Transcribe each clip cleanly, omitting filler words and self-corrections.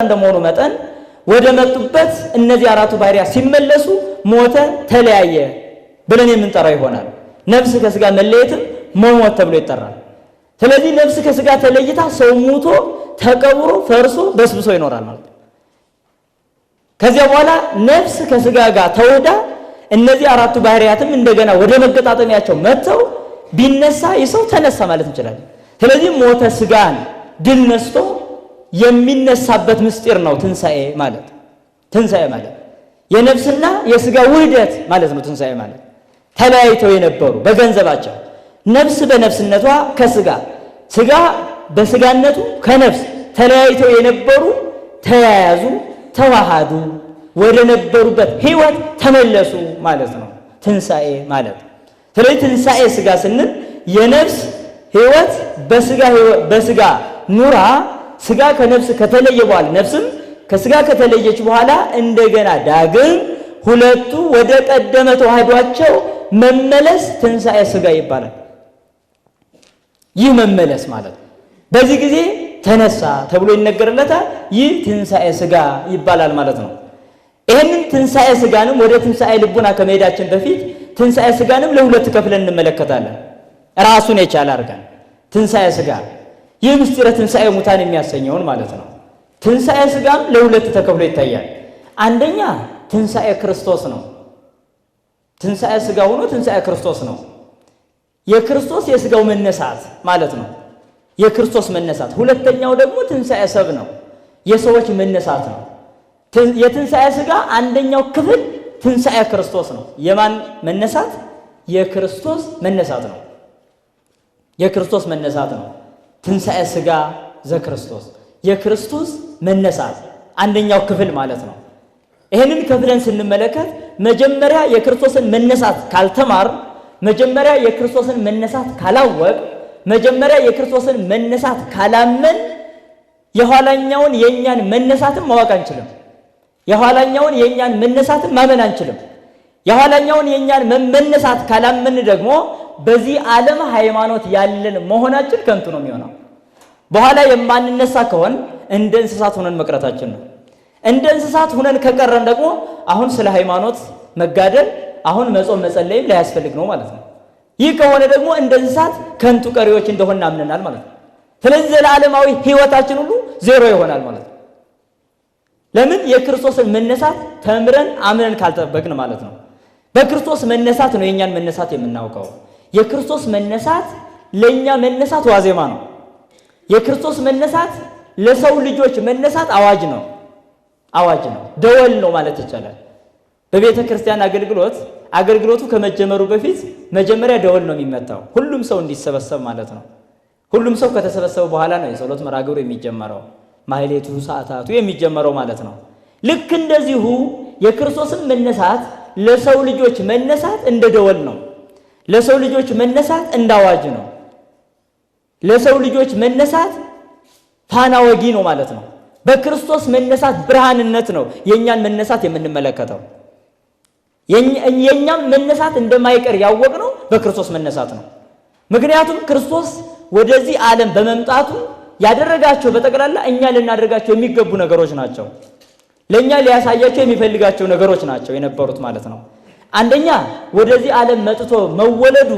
እንደመሆኑ መጠን ወደ መጡበት እነዚህ አራቱ ባህሪያት ሲመለሱ ሞተ ተለያየ ብለን የምንጠራው ይሆናል። ነፍስ ከስጋ መለየትም መሞት ተብሎ ይጠራል። ስለዚህ ነፍስ ከስጋ ተለይታ ሰው ሞቶ ተቀብሮ ፈርሶ በስብሶ ይኖራል ማለት ነው። ከዚያ በኋላ ነፍስ ከስጋ ጋር ተወዳ እነዚህ አራቱ ባህሪያትም እንደገና ወደ መገጣጠሚያቸው መጥተው ቢነሳ ይሰው ተነሳ ማለት እንችላለን። ስለዚህ ሞተ ስጋን ድል ነስቶ የሚነሳበት ምስጢር ነው ትንሣኤ ማለት። ትንሣኤ ማለት የነፍስና የስጋ ውህደት ማለት ነው። ትንሣኤ ማለት ተለያይተው የነበሩ በገንዘባቸው ነፍስ በነፍስነቷ ከስጋ ስጋ በስጋነቱ ከነፍስ ተለያይተው የነበሩ ተያያዙ፣ ተዋሃዱ፣ ወደ ነበሩበት ህይወት ተመለሱ ማለት ነው ትንሣኤ ማለት። ስለዚህ ትንሣኤ ስጋ ስንል የነፍስ ህይወት በስጋ ኑራ ስጋ ከነፍስ ከተለየ በኋላ ነፍስም ከስጋ ከተለየች በኋላ እንደገና ዳግም ሁለቱ ወደ ቀደመ ተዋህዷቸው መመለስ ትንሣኤ ስጋ ይባላል። ይህ መመለስ ማለት በዚህ ጊዜ ተነሳ ተብሎ ይነገርለታል። ይህ ትንሣኤ ስጋ ይባላል ማለት ነው። ይህንን ትንሣኤ ስጋንም ወደ ትንሣኤ ልቡና ከመሄዳችን በፊት ትንሣኤ ስጋንም ለሁለት ከፍለን እንመለከታለን። ራሱን የቻለ አድርገን ትንሣኤ ስጋ ይህ ምስጢረ ትንሣኤ ሙታን የሚያሰኘውን ማለት ነው። ትንሣኤ ስጋም ለሁለት ተከፍሎ ይታያል። አንደኛ ትንሣኤ ክርስቶስ ነው። ትንሣኤ ስጋ ሆኖ ትንሣኤ ክርስቶስ ነው። የክርስቶስ የስጋው መነሳት ማለት ነው፣ የክርስቶስ መነሳት። ሁለተኛው ደግሞ ትንሣኤ ሰብ ነው፣ የሰዎች መነሳት ነው። የትንሣኤ ስጋ አንደኛው ክፍል ትንሣኤ ክርስቶስ ነው። የማን መነሳት? የክርስቶስ መነሳት ነው። የክርስቶስ መነሳት ነው ትንሣኤ ስጋ ዘክርስቶስ፣ የክርስቶስ መነሳት አንደኛው ክፍል ማለት ነው። ይህንን ከፍለን ስንመለከት መጀመሪያ የክርስቶስን መነሳት ካልተማር፣ መጀመሪያ የክርስቶስን መነሳት ካላወቅ፣ መጀመሪያ የክርስቶስን መነሳት ካላመን የኋላኛውን የእኛን መነሳትን ማወቅ አንችልም። የኋላኛውን የእኛን መነሳትን ማመን አንችልም። የኋላኛውን የእኛን መነሳት ካላመን ደግሞ በዚህ ዓለም ሃይማኖት ያለን መሆናችን ከንቱ ነው የሚሆነው። በኋላ የማንነሳ ከሆን እንደ እንስሳት ሆነን መቅረታችን ነው። እንደ እንስሳት ሆነን ከቀረን ደግሞ አሁን ስለ ሃይማኖት መጋደል፣ አሁን መጾም መጸለይም ላያስፈልግ ነው ማለት ነው። ይህ ከሆነ ደግሞ እንደ እንስሳት ከንቱ ቀሪዎች እንደሆነ አምነናል ማለት ነው። ስለዚህ ዘላለማዊ ህይወታችን ሁሉ ዜሮ ይሆናል ማለት ነው። ለምን? የክርስቶስን መነሳት ተምረን አምነን ካልጠበቅን ማለት ነው። በክርስቶስ መነሳት ነው የኛን መነሳት የምናውቀው። የክርስቶስ መነሳት ለኛ መነሳት ዋዜማ ነው። የክርስቶስ መነሳት ለሰው ልጆች መነሳት አዋጅ ነው። አዋጅ ነው፣ ደወል ነው ማለት ይቻላል። በቤተ ክርስቲያን አገልግሎቱ ከመጀመሩ በፊት መጀመሪያ ደወል ነው የሚመታው፣ ሁሉም ሰው እንዲሰበሰብ ማለት ነው። ሁሉም ሰው ከተሰበሰበ በኋላ ነው የጸሎት መርሐ ግብሩ የሚጀመረው፣ ማህሌቱ ሰዓታቱ የሚጀመረው ማለት ነው። ልክ እንደዚሁ የክርስቶስን መነሳት ለሰው ልጆች መነሳት እንደ ደወል ነው። ለሰው ልጆች መነሳት እንደ አዋጅ ነው። ለሰው ልጆች መነሳት ፋና ወጊ ነው ማለት ነው። በክርስቶስ መነሳት ብርሃንነት ነው የኛን መነሳት የምንመለከተው። የኛም መነሳት እንደማይቀር ያወቅነው በክርስቶስ መነሳት ነው። ምክንያቱም ክርስቶስ ወደዚህ ዓለም በመምጣቱ ያደረጋቸው በጠቅላላ እኛ ልናደርጋቸው የሚገቡ ነገሮች ናቸው። ለኛ ሊያሳያቸው የሚፈልጋቸው ነገሮች ናቸው የነበሩት ማለት ነው። አንደኛ ወደዚህ ዓለም መጥቶ መወለዱ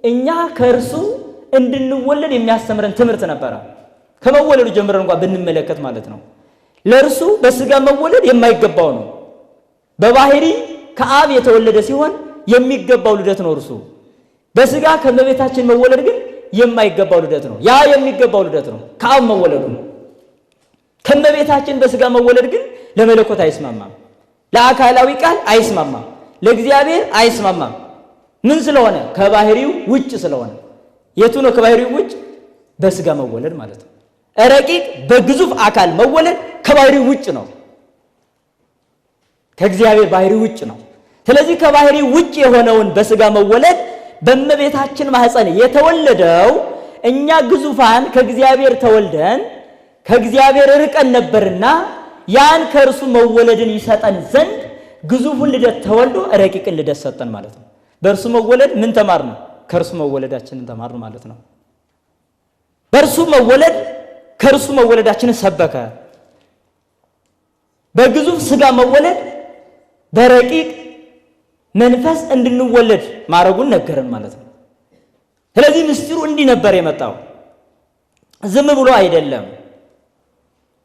እኛ ከእርሱ እንድንወለድ የሚያስተምረን ትምህርት ነበረ። ከመወለዱ ጀምረን እንኳን ብንመለከት ማለት ነው። ለእርሱ በስጋ መወለድ የማይገባው ነው። በባህሪ ከአብ የተወለደ ሲሆን የሚገባው ልደት ነው እርሱ። በስጋ ከመቤታችን መወለድ ግን የማይገባው ልደት ነው። ያ የሚገባው ልደት ነው ከአብ መወለዱ ነው። ከመቤታችን በስጋ መወለድ ግን ለመለኮት አይስማማም፣ ለአካላዊ ቃል አይስማማም፣ ለእግዚአብሔር አይስማማም። ምን ስለሆነ? ከባህሪው ውጭ ስለሆነ። የቱ ነው ከባህሪው ውጭ? በስጋ መወለድ ማለት ነው። ረቂቅ በግዙፍ አካል መወለድ ከባህሪው ውጭ ነው፣ ከእግዚአብሔር ባህሪ ውጭ ነው። ስለዚህ ከባህሪ ውጭ የሆነውን በስጋ መወለድ በእመቤታችን ማህፀን የተወለደው እኛ ግዙፋን ከእግዚአብሔር ተወልደን ከእግዚአብሔር ርቀን ነበርና ያን ከእርሱ መወለድን ይሰጠን ዘንድ ግዙፉን ልደት ተወልዶ ረቂቅን ልደት ሰጠን ማለት ነው። በእርሱ መወለድ ምን ተማርን? ከእርሱ መወለዳችንን ተማርን ማለት ነው። በእርሱ መወለድ ከእርሱ መወለዳችንን ሰበከ። በግዙፍ ስጋ መወለድ በረቂቅ መንፈስ እንድንወለድ ማረጉን ነገረን ማለት ነው። ስለዚህ ምስጢሩ እንዲህ ነበር የመጣው፣ ዝም ብሎ አይደለም።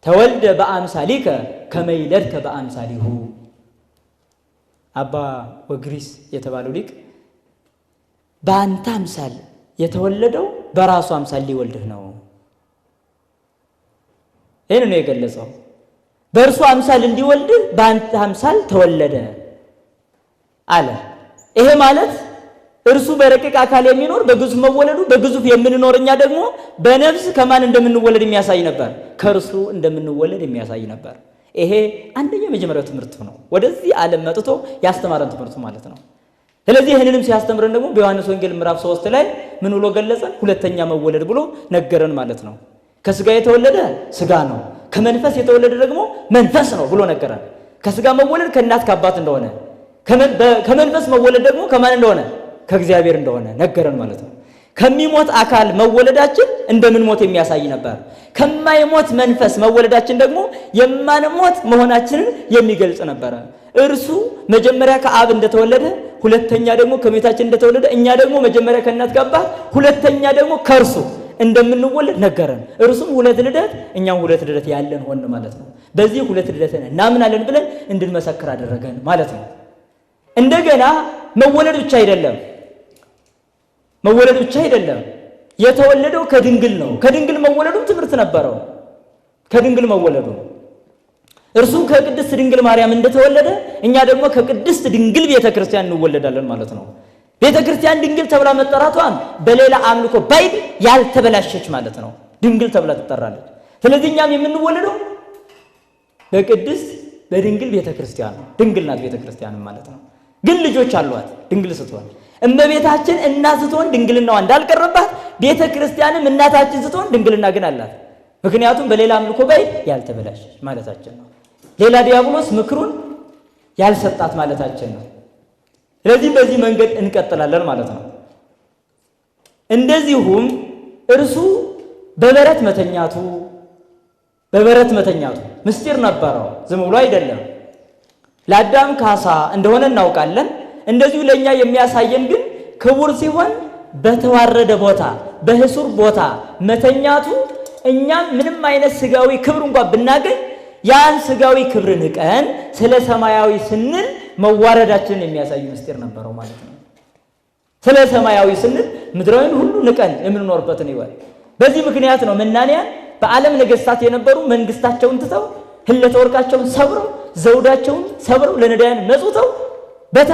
ተወልደ በአምሳሊከ ከመ ይለድከ በአምሳሊሁ። አባ ወግሪስ የተባለው ሊቅ በአንተ አምሳል የተወለደው በራሱ አምሳል ሊወልድህ ነው። ይህን ነው የገለጸው። በእርሱ አምሳል እንዲወልድህ በአንተ አምሳል ተወለደ አለ። ይሄ ማለት እርሱ በረቂቅ አካል የሚኖር በግዙፍ መወለዱ፣ በግዙፍ የምንኖር እኛ ደግሞ በነፍስ ከማን እንደምንወለድ የሚያሳይ ነበር፣ ከእርሱ እንደምንወለድ የሚያሳይ ነበር። ይሄ አንደኛ የመጀመሪያው ትምህርቱ ነው። ወደዚህ ዓለም መጥቶ ያስተማረን ትምህርቱ ማለት ነው። ስለዚህ ይህንንም ሲያስተምረን ደግሞ በዮሐንስ ወንጌል ምዕራፍ 3 ላይ ምን ብሎ ገለጸ? ሁለተኛ መወለድ ብሎ ነገረን ማለት ነው። ከስጋ የተወለደ ስጋ ነው፣ ከመንፈስ የተወለደ ደግሞ መንፈስ ነው ብሎ ነገረን። ከስጋ መወለድ ከእናት ከአባት እንደሆነ፣ ከመንፈስ መወለድ ደግሞ ከማን እንደሆነ ከእግዚአብሔር እንደሆነ ነገረን ማለት ነው። ከሚሞት አካል መወለዳችን እንደምንሞት የሚያሳይ ነበር። ከማይሞት መንፈስ መወለዳችን ደግሞ የማንሞት መሆናችንን የሚገልጽ ነበረ። እርሱ መጀመሪያ ከአብ እንደተወለደ፣ ሁለተኛ ደግሞ ከእመቤታችን እንደተወለደ፣ እኛ ደግሞ መጀመሪያ ከእናት ከአባት፣ ሁለተኛ ደግሞ ከእርሱ እንደምንወለድ ነገረን። እርሱም ሁለት ልደት እኛም ሁለት ልደት ያለን ሆን ማለት ነው። በዚህ ሁለት ልደትን እናምናለን ብለን እንድንመሰክር አደረገን ማለት ነው። እንደገና መወለድ ብቻ አይደለም፣ የተወለደው ከድንግል ነው። ከድንግል መወለዱ ትምህርት ነበረው። ከድንግል መወለዱ እርሱ ከቅድስት ድንግል ማርያም እንደተወለደ እኛ ደግሞ ከቅድስት ድንግል ቤተክርስቲያን እንወለዳለን ማለት ነው። ቤተክርስቲያን ድንግል ተብላ መጠራቷን በሌላ አምልኮ ባይድ ያልተበላሸች ማለት ነው። ድንግል ተብላ ትጠራለች። ስለዚህ እኛም የምንወለደው በድንግል ቤተክርስቲያን ነው። ድንግል ናት ቤተክርስቲያን ማለት ነው። ግን ልጆች አሏት ድንግል ስትሆን። እመቤታችን እናት ስትሆን ድንግልናዋ እንዳልቀረባት ቤተክርስቲያንም እናታችን ስትሆን ድንግልና ግን አላት። ምክንያቱም በሌላ አምልኮ ባይድ ያልተበላሸች ማለታችን ነው። ሌላ ዲያብሎስ ምክሩን ያልሰጣት ማለታችን ነው። ስለዚህ በዚህ መንገድ እንቀጥላለን ማለት ነው። እንደዚሁም እርሱ በበረት መተኛቱ ምስጢር ነበረው፣ ዝም ብሎ አይደለም። ለአዳም ካሳ እንደሆነ እናውቃለን። እንደዚሁ ለኛ የሚያሳየን ግን ክቡር ሲሆን በተዋረደ ቦታ በህሱር ቦታ መተኛቱ እኛም ምንም አይነት ስጋዊ ክብር እንኳን ብናገኝ ያን ስጋዊ ክብር ንቀን ስለ ሰማያዊ ስንል መዋረዳችንን የሚያሳይ ምስጢር ነበረው ማለት ነው። ስለ ሰማያዊ ስንል ምድራዊን ሁሉ ንቀን የምንኖርበትን ይወል። በዚህ ምክንያት ነው መናንያን በዓለም ነገስታት የነበሩ መንግስታቸውን ትተው ህለተ ወርቃቸውን ሰብረው ዘውዳቸውን ሰብረው ለነዳያን መጽውተው